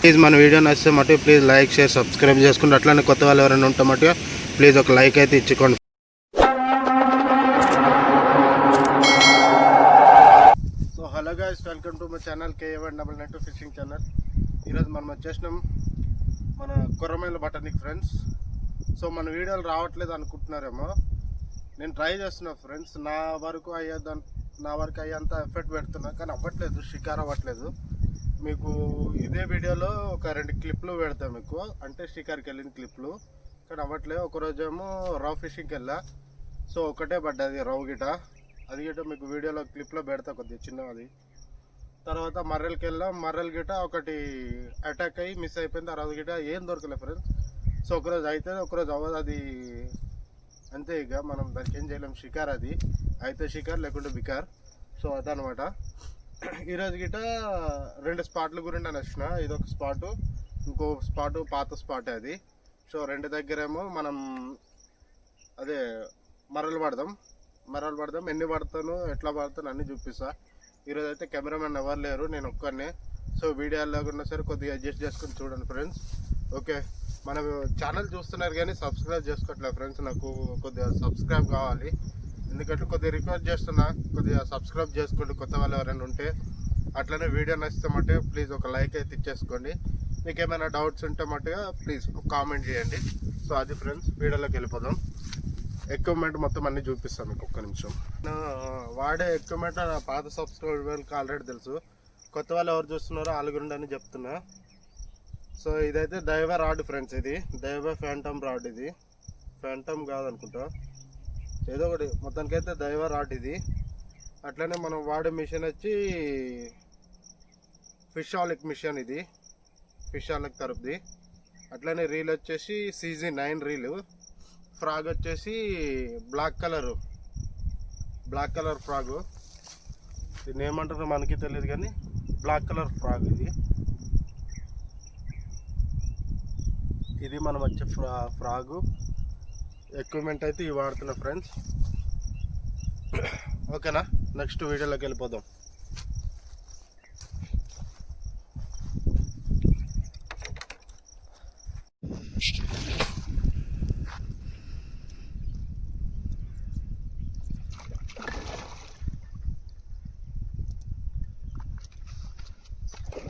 Please మన video నచ్చితే మటు ప్లీజ్ లైక్ షేర్ సబ్స్క్రైబ్ చేసుకుంటే అట్లానే కొత్త వాళ్ళు ఎవరైనా ఉంటే మటు ప్లీజ్ ఒక లైక్ అయితే ఇచ్చుకోండి. So hello guys, welcome to my channel KA199 fishing channel. ఈరోజు మనం వచ్చేసినాం మన కొర్రమైల బటనికి ఫ్రెండ్స్. సో మన వీడియోలు రావట్లేదు అనుకుంటున్నారేమో, నేను ట్రై చేస్తున్నా ఫ్రెండ్స్. నా వరకు అయ్యేంత ఎఫర్ట్ పెడుతున్నా, కానీ అవ్వట్లేదు, షికార్ అవ్వట్లేదు. మీకు ఇదే వీడియోలో ఒక 2 క్లిప్లు పెడతాను మీకు, అంటే షికార్కి వెళ్ళిన క్లిప్లు, కానీ అవ్వట్లేదు. ఒకరోజేమో రౌ ఫిషింగ్కి వెళ్ళా, సో ఒకటే పడ్డది రౌ గిట, అది గిట మీకు వీడియోలో క్లిప్లో పెడతా కొద్దిగా చిన్నది. తర్వాత మర్రెలకి వెళ్ళాం, మర్రెల గిట ఒకటి అటాక్ అయ్యి మిస్ అయిపోయింది. ఆ రోజు గిట ఏం దొరకలేదు ఫ్రెండ్స్. సో ఒకరోజు అయితే ఒకరోజు అవ్వదు, అది అంతే. ఇక మనం దానికి ఏం చేయలేం, షికార్ అది అయితే షికార్, లేకుంటే బికార్. సో అదనమాట. ఈరోజు గిట 2 స్పాట్ల గురించి అని వచ్చిన. ఇదొక స్పాటు, ఇంకో స్పాటు పాత స్పాటే అది. సో 2 దగ్గరేమో మనం అదే మర్రలు పడదాం, ఎన్ని పడతాను, ఎట్లా పడతాను అన్నీ చూపిస్తా. ఈరోజు అయితే కెమెరామెన్ ఎవరు లేరు, నేను ఒక్కనే. సో వీడియో లేకుండా సరే కొద్దిగా అడ్జస్ట్ చేసుకొని చూడండి ఫ్రెండ్స్. ఓకే, మన ఛానల్ చూస్తున్నారు కానీ సబ్స్క్రైబ్ చేసుకోవట్లేదు ఫ్రెండ్స్. నాకు కొద్దిగా సబ్స్క్రైబ్ కావాలి, ఎందుకంటే కొద్దిగా రిక్వెస్ట్ చేస్తున్నా, కొద్దిగా సబ్స్క్రైబ్ చేసుకోండి కొత్త వాళ్ళు ఎవరైనా ఉంటే. అట్లనే వీడియో నచ్చితే మట్టుగా ప్లీజ్ ఒక లైక్ అయితే ఇచ్చేసుకోండి. మీకు ఏమైనా డౌట్స్ ఉంటే మట్టుగా ప్లీజ్ ఒక కామెంట్ చేయండి. సో అది ఫ్రెండ్స్, వీడియోలోకి వెళ్ళిపోదాం. ఎక్విప్మెంట్ మొత్తం అన్నీ చూపిస్తాను మీకు, ఒక్క నిమిషం. వాడే ఎక్విప్మెంట్ నా పాత సబ్స్క్రైబర్కి ఆల్రెడీ తెలుసు, కొత్త వాళ్ళు ఎవరు చూస్తున్నారో వాళ్ళ అని చెప్తున్నా. సో ఇదైతే దైవ రాడ్ ఫ్రెండ్స్, ఇది దైవ ఫ్యాంటమ్ రాడ్. ఇది ఫ్యాంటమ్ కాదనుకుంటా, ఏదో ఒకటి, మొత్తానికైతే దైవ రాడ్ ఇది. అట్లనే మనం వాడే మిషన్ వచ్చి ఫిషాలిక్ మిషన్, ఇది ఫిషాలిక్ తరపుది. అట్లనే రీల్ వచ్చేసి CZ9 రీలు. ఫ్రాగ్ వచ్చేసి బ్లాక్ కలర్ ఫ్రాగు. దీన్ని ఏమంటారో మనకి తెలియదు కానీ బ్లాక్ కలర్ ఫ్రాగ్ ఇది మనం వచ్చే ఫ్రాగు. ఎక్విప్మెంట్ అయితే ఇవి వాడుతున్నా ఫ్రెండ్స్. ఓకేనా, నెక్స్ట్ వీడియోలోకి వెళ్ళిపోదాం.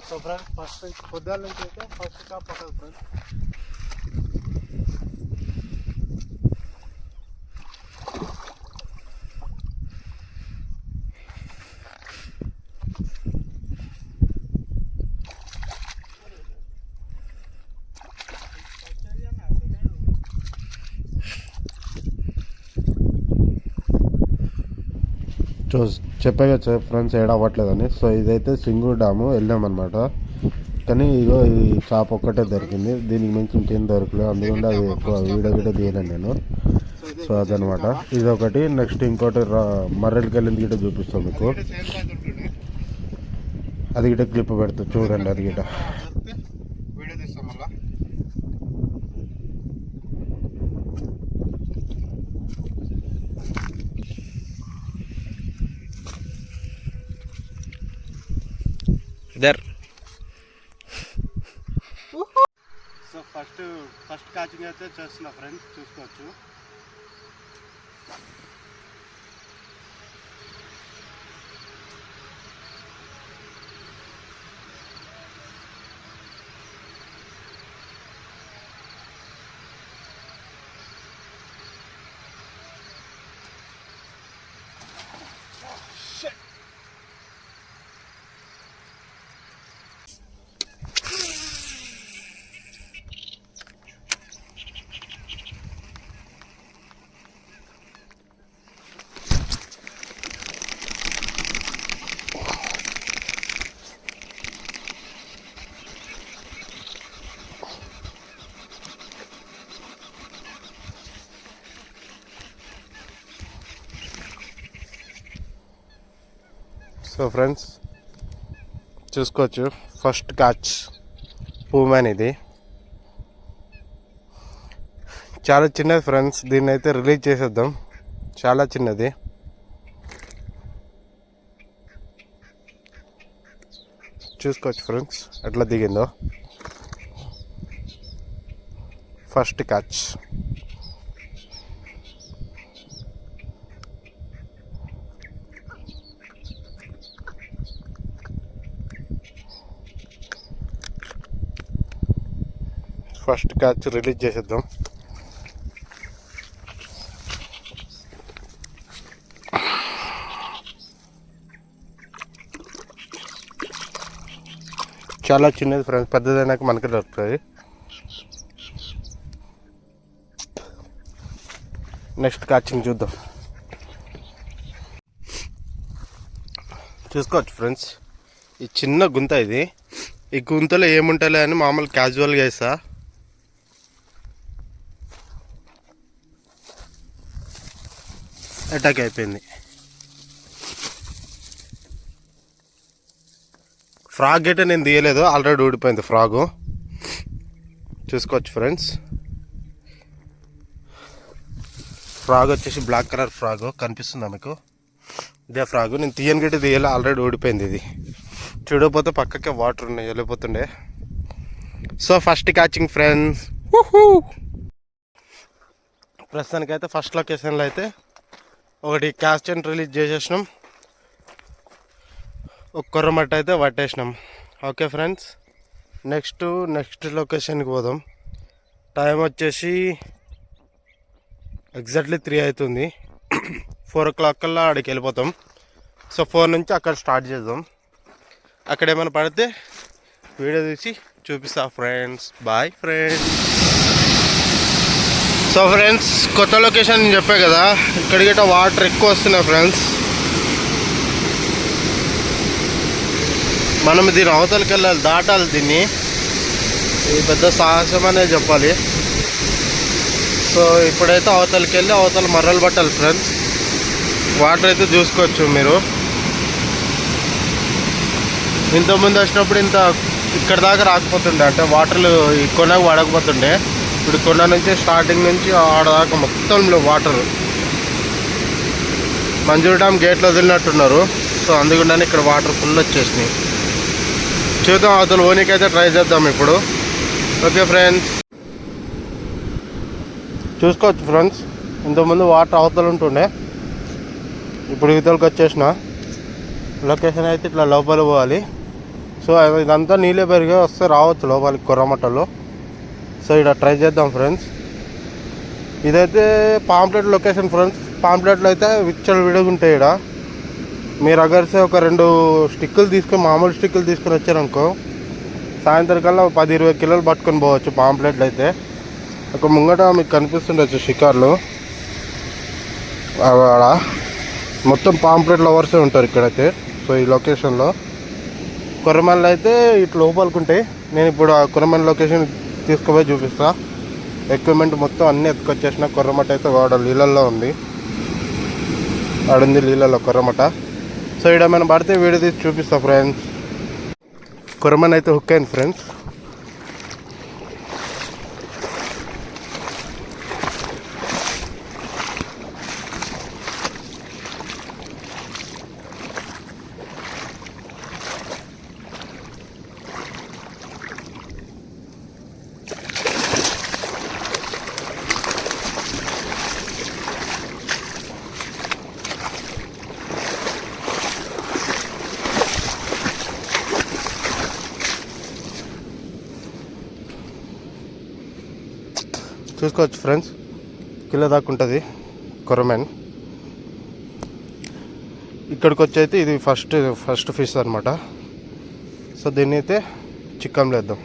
సో ఫ్రెండ్స్, ఫస్ట్ పొద్దున్న నుంచి అయితే ఫస్ట్ షాప్ పట్టదు ఫ్రెండ్స్. చెప్పాగా ఫ్రెండ్స్, ఏడ అవ్వట్లేదని. సో ఇదైతే సింగూర్ డ్యాము వెళ్ళామన్నమాట, కానీ ఇగో ఈ షాప్ ఒక్కటే దొరికింది, దీనికి మించి ఇంకేం దొరకలేదు. అందుకని అది ఎక్కువ వీడియో తీయలేను నేను. సో అదనమాట, ఇది ఒకటి. నెక్స్ట్ ఇంకోటి మర్రెలకి వెళ్ళింది గిట్ట చూపిస్తాం మీకు, అది గిట్ట క్లిప్ పెడతా చూడండి. అది గిట్ట ఇదర్. సో ఫస్ట్ క్యాచింగ్ అయితే చేస్తున్నా ఫ్రెండ్స్, చూసుకోవచ్చు. సో ఫ్రెండ్స్ చూసుకోవచ్చు, ఫస్ట్ క్యాచ్ పూమ్యాన్. ఇది చాలా చిన్నది ఫ్రెండ్స్, దీన్ని అయితే రిలీజ్ చేసేద్దాం. చాలా చిన్నది. చూసుకోవచ్చు ఫ్రెండ్స్ ఎట్లా దిగిందో. First catch. First catch release చేసేద్దాం. చాలా చిన్నది ఫ్రెండ్స్, పెద్దదైనాక మనకి దొరుకుతుంది. నెక్స్ట్ క్యాచింగ్ చూద్దాం. చూసుకోవచ్చు ఫ్రెండ్స్, ఈ చిన్న గుంత ఇది. ఈ గుంతలో ఏముంటాలే అని మామూలు క్యాజువల్గా వేస్తా. అటాక్ అయిపోయింది. ఫ్రాగ్ అయితే నేను తీయలేదు, ఆల్రెడీ ఊడిపోయింది ఫ్రాగు. చూసుకోవచ్చు ఫ్రెండ్స్, ఫ్రాగ్ వచ్చేసి బ్లాక్ కలర్ ఫ్రాగ్ కనిపిస్తుందా మీకు? ఇదే ఫ్రాగు. నేను తీయని గట్టి తీయాలి, ఆల్రెడీ ఊడిపోయింది ఇది. చూడకపోతే పక్కకే వాటర్ ఉన్నాయి, వెళ్ళిపోతుండే. So first catching friends. ప్రస్తుతానికైతే ఫస్ట్ లొకేషన్లో అయితే ఒకటి క్యాచ్ అండ్ రిలీజ్ చేసేసినాం, ఒక కొర్రమట్ట అయితే పట్టేసినాం. ఓకే ఫ్రెండ్స్, నెక్స్ట్ లొకేషన్కి పోదాం. టైం వచ్చేసి ఎగ్జాక్ట్లీ 3 అవుతుంది. 4 o'clock కల్లా అక్కడికి వెళ్ళిపోతాం. సో 4 నుంచి అక్కడ స్టార్ట్ చేద్దాం. అక్కడ ఏమైనా పడితే వీడియో తీసి చూపిస్తా friends. Bye friends. So friends, కొత్త లొకేషన్ నేను చెప్పా కదా, ఇక్కడికి వాటర్ ఎక్కువ వస్తున్నాయి ఫ్రెండ్స్. మనం దీని అవతలకి వెళ్ళాలి, దాటాలి దీన్ని. ఇది పెద్ద సాహసం అనే చెప్పాలి. సో ఇప్పుడైతే అవతలకి వెళ్ళి అవతల మర్రలు పట్టాలి ఫ్రెండ్స్. వాటర్ అయితే చూసుకోవచ్చు మీరు. ఇంతకుముందు వచ్చినప్పుడు ఇక్కడ దాకా రాకపోతుండే, అంటే వాటర్లు ఈ కొనకు పడకపోతుండే. ఇప్పుడు కొండ నుంచి స్టార్టింగ్ నుంచి ఆడదాకా మొత్తం వాటర్. మంజూరు డ్యామ్ గేట్లు వదిలినట్టున్నారు. సో అందుకని ఇక్కడ వాటర్ ఫుల్ వచ్చేసినాయి. చూద్దాం, అవతల ఓనికైతే ట్రై చేద్దాం ఇప్పుడు. ఓకే ఫ్రెండ్స్, చూసుకోవచ్చు ఫ్రెండ్స్, ఇంతకుముందు వాటర్ అవతల ఉంటుండే, ఇప్పుడు ఇవతలకి వచ్చేసిన. లొకేషన్ అయితే ఇట్లా లోపల పోవాలి. సో ఇదంతా నీళ్ళే పెరిగి వస్తే రావచ్చు లోపలికి కొర్రమట్టలో. సో ఇక్కడ ట్రై చేద్దాం ఫ్రెండ్స్. ఇదైతే పాంప్లెట్ లొకేషన్ ఫ్రెండ్స్. పాంప్లెట్లో అయితే విచ్చలు విడిగా ఉంటాయి. ఇక్కడ మీరు అగర్సే ఒక 2 స్టిక్కులు తీసుకొని, మామూలు స్టిక్కులు తీసుకొని వచ్చారనుకో, సాయంత్రం కల్లా 10-20 కిలోలు పట్టుకొని పోవచ్చు పాంప్లెట్లు అయితే. ఒక ముంగట మీకు కనిపిస్తుండొచ్చు షికార్లు. అక్కడ మొత్తం పాంప్లెట్ లవర్సే ఉంటారు ఇక్కడైతే. సో ఈ లొకేషన్లో కొర్రమల్లు అయితే ఇట్లా లోపలికి ఉంటాయి. నేను ఇప్పుడు ఆ కొర్రమల్లి లొకేషన్ తీసుకుపోయి చూపిస్తా. ఎక్విప్మెంట్ మొత్తం అన్నీ ఎత్తుకొచ్చేసిన. కొర్రమట్ట అయితే వాడ నీళ్ళల్లో ఉంది, ఆడుంది నీళ్ళల్లో కొర్రమట్ట. సో ఇక్కడ మనం పడితే వీడియో తీసి చూపిస్తా ఫ్రెండ్స్. కొర్రమన్ అయితే హుక్ అయింది ఫ్రెండ్స్. చూసుకోవచ్చు ఫ్రెండ్స్, కిలో దాకా ఉంటుంది కొర్రమెన్. ఇక్కడికి వచ్చి అయితే ఇది ఫస్ట్ ఫిష్ అనమాట. సో దీన్ని అయితే చికెన్లో వేద్దాం.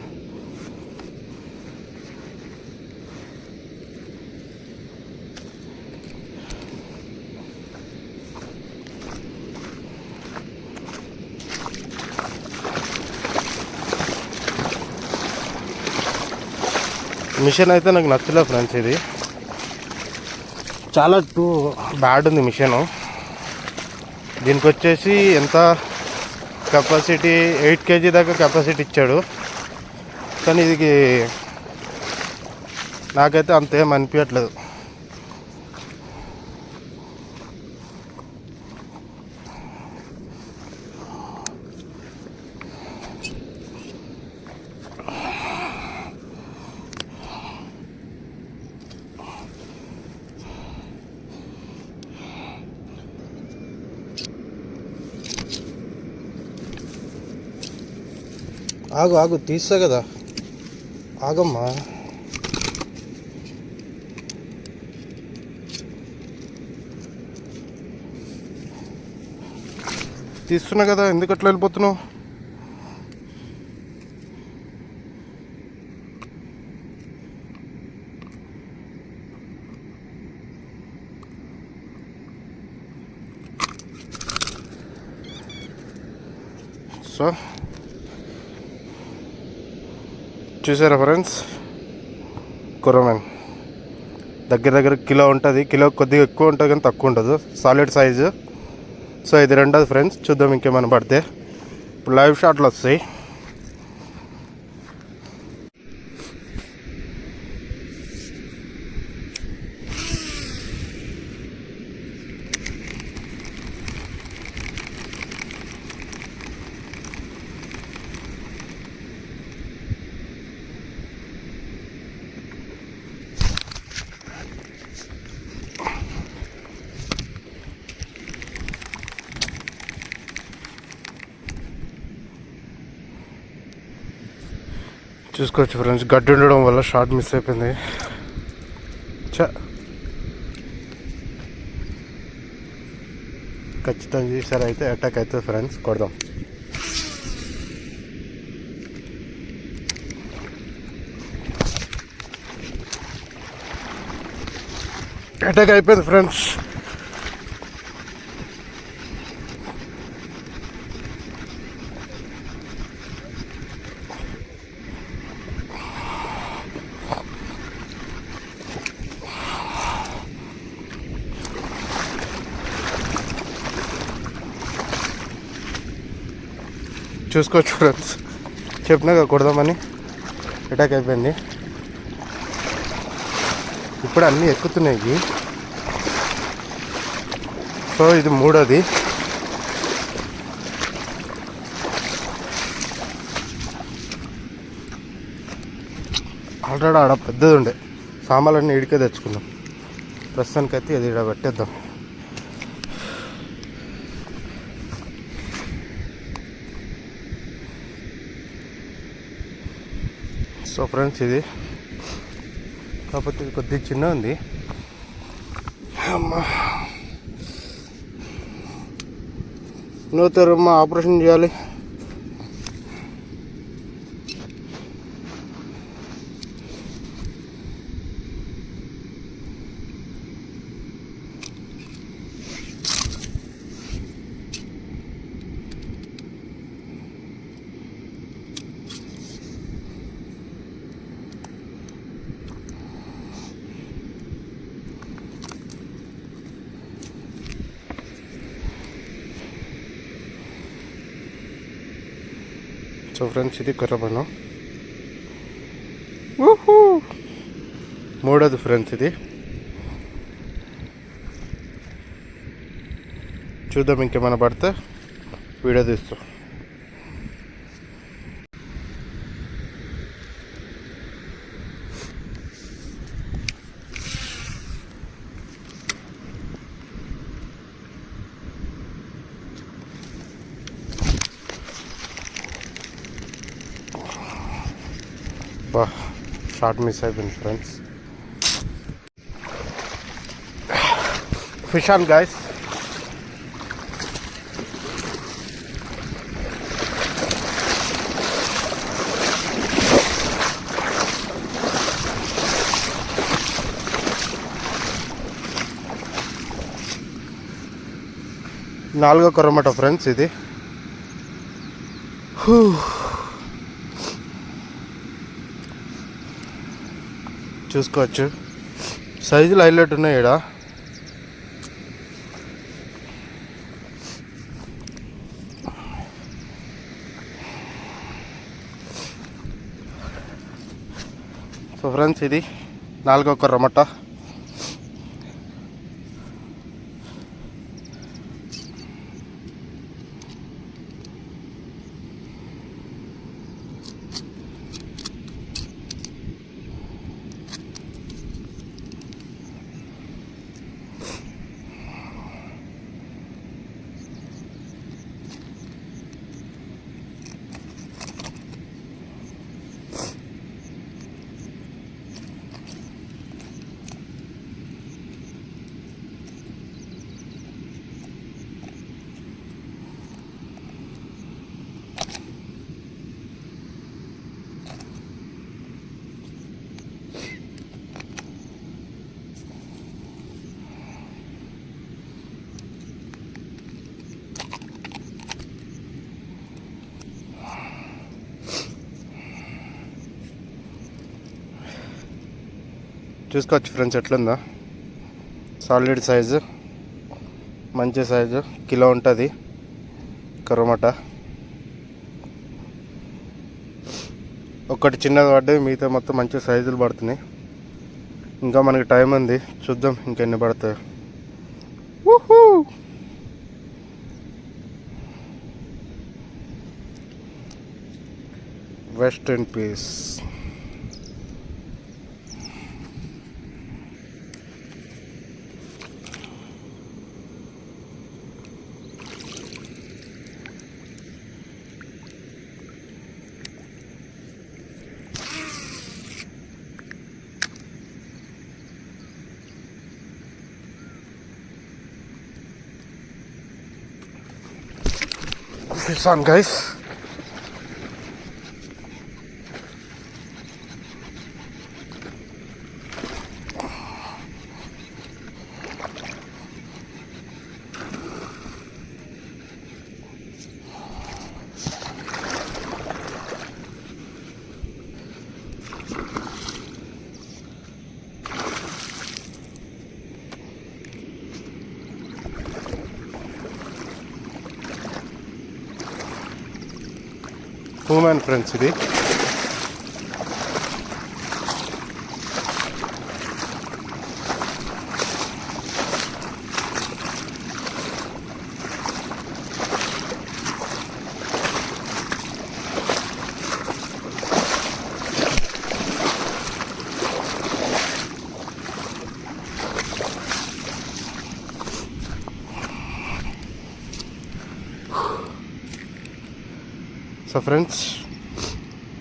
మిషన్ అయితే నాకు నచ్చలేదు ఫ్రెండ్స్. ఇది చాలా బ్యాడ్ ఉంది మిషను. దీనికి వచ్చేసి ఎంత కెపాసిటీ 8 kg దాకా కెపాసిటీ ఇచ్చాడు. కానీ ఇది నాకైతే అంతేం అనిపించట్లేదు. ఆగు ఆగు తీస్తా కదా, ఆగమ్మా. తీస్తున్నా కదా, ఎందుకు అట్లా వెళ్ళిపోతున్నావు? సో చూసారా ఫ్రెండ్స్, కొరమేన్ దగ్గర దగ్గర కిలో ఉంటుంది. కిలో కొద్దిగా ఎక్కువ ఉంటుంది కానీ తక్కువ ఉండదు, సాలిడ్ సైజు. సో ఇది రెండోది ఫ్రెండ్స్. చూద్దాం ఇంకేమైనా పడితే. ఇప్పుడు లైవ్ షాట్లు వస్తాయి. చూసుకోవచ్చు ఫ్రెండ్స్, గడ్డి ఉండడం వల్ల షార్ట్ మిస్ అయిపోయింది. ఖచ్చితంగా ఈసారి అయితే అటాక్ అవుతుంది ఫ్రెండ్స్. కొడదాం. అటాక్ అయిపోయింది ఫ్రెండ్స్. చూసుకోవచ్చు ఫ్రెండ్స్, చెప్పినాక కొడదామని అటాక్ అయిపోయింది. ఇప్పుడు అన్నీ ఎక్కుతున్నాయి. సో ఇది మూడోది. ఆల్రెడీ ఆడ పెద్దది ఉండే, సామాన్లన్నీ ఇడికే తెచ్చుకున్నాం. ప్రస్తుతానికైతే ఇది ఇక్కడ పెట్టేద్దాం. సో ఫ్రెండ్స్ ఇది కాకపోతే ఇది కొద్దిగా చిన్న ఉంది. అమ్మా నూతరమ్మ ఆపరేషన్ చేయాలి. సో ఫ్రెండ్స్ ఇది కొర్రబన్నం. మూడోది ఫ్రెండ్స్ ఇది. చూద్దాం ఇంకేమైనా పడితే వీడియో తీస్తాం. షార్ట్ మిస్ అయిపోయింది ఫ్రెండ్స్. Fish on guys. నాలుగో కొరమట ఫ్రెండ్స్ ఇది. చూసుకోవచ్చు సైజులు హైలైట్ ఉన్నాయి ఇక్కడ. సో ఫ్రెండ్స్ ఇది నాలుగో కొర్రమట్ట. చూసుకోవచ్చు ఫ్రెండ్స్ ఎట్లుందో, సాలిడ్ సైజు, మంచి సైజు, కిలో ఉంటుంది కొర్రమట. ఒకటి చిన్నది పడ్డది, మిగతా మొత్తం మంచి సైజులు పడుతున్నాయి. ఇంకా మనకి టైం ఉంది, చూద్దాం ఇంకెన్ని పడతాయి. Rest in peace. Fish on, guys. Human friends ఇది. సో ఫ్రెండ్స్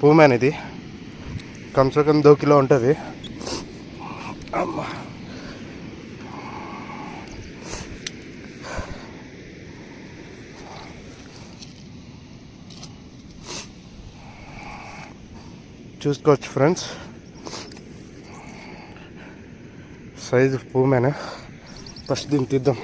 పూమెన్ ఇది కమ్సే కమ్ 2 కిలో ఉంటుంది. చూసుకోవచ్చు ఫ్రెండ్స్ సైజు పూమెన్. ఫస్ట్ దీన్ని తీద్దాం.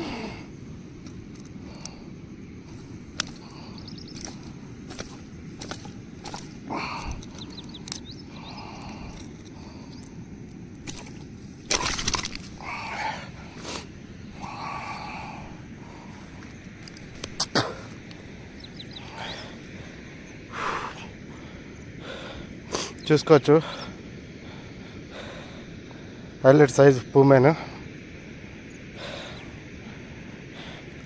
చూసుకోవచ్చు హైలైట్ సైజ్ పూమెన్.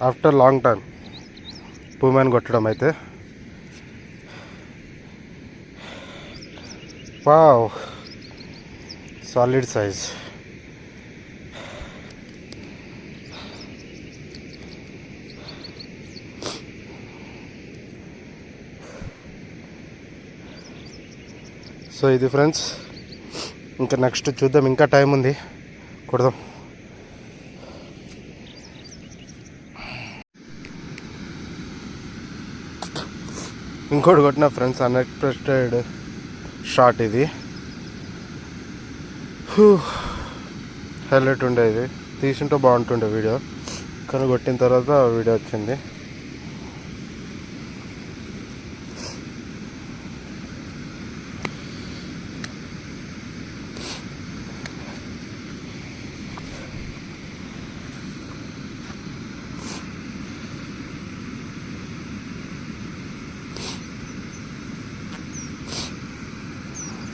ఆఫ్టర్ లాంగ్ టైం పూమెన్ కొట్టడం అయితే. Wow, solid size. సో ఇది ఫ్రెండ్స్, ఇంకా నెక్స్ట్ చూద్దాం, ఇంకా టైం ఉంది, కొడదాం. ఇంకోటి కొట్టిన ఫ్రెండ్స్, అన్ఎక్స్పెక్టెడ్ షాట్ ఇది. హైలైట్ ఉండే, ఇది తీసుంటే బాగుంటుండే వీడియో, కానీ కొట్టిన తర్వాత వీడియో వచ్చింది.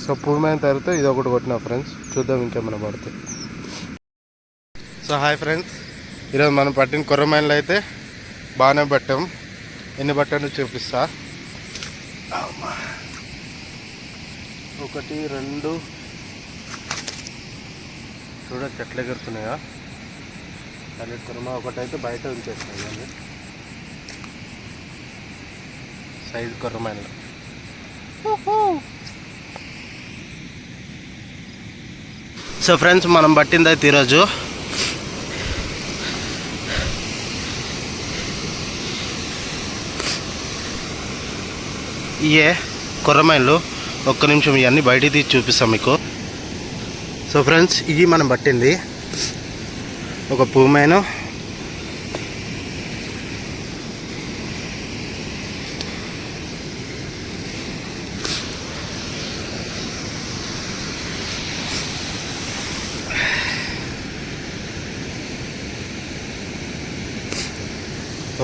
సో పూర్మైన తర్వాత ఇది ఒకటి కొట్టిన ఫ్రెండ్స్, చూద్దాం ఇంకేమైనా పడుతుంది. సో హాయ్ ఫ్రెండ్స్, ఈరోజు మనం పట్టిన కొర్రమైన్లు అయితే బాగానే పట్టాం. ఎన్ని పట్టానో చూపిస్తా. 1 2 చూడచ్చు ఎట్లా ఎగురుతున్నాయా. హైలైట్ కొర్రమా. ఒకటైతే బయట ఉంచేస్తాను కానీ సైజు కొర్రమైన్లు. సో ఫ్రెండ్స్, మనం పట్టింది అయితే ఈరోజు ఇయే కొర్రమైన్లు. ఒక్క నిమిషం ఇవన్నీ బయటికి తీసి చూపిస్తాం మీకు. సో ఫ్రెండ్స్, ఇవి మనం పట్టింది ఒక పూమైను,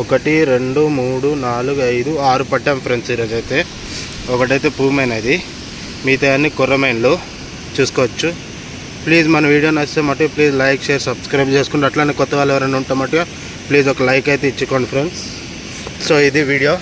1 2 3 4 5 6 పట్టాం ఫ్రెండ్స్ ఈరోజు అయితే. ఒకటైతే పూమైన ఇది, మిగతా అన్ని కొర్రమైన్లు చూసుకోవచ్చు. ప్లీజ్ మన వీడియో నచ్చితే మటు ప్లీజ్ లైక్ షేర్ సబ్స్క్రైబ్ చేసుకుంటే, అట్లానే కొత్త వాళ్ళు ఎవరైనా ఉంటే మటుగా ప్లీజ్ ఒక లైక్ అయితే ఇచ్చుకోండి ఫ్రెండ్స్. సో ఇది వీడియో.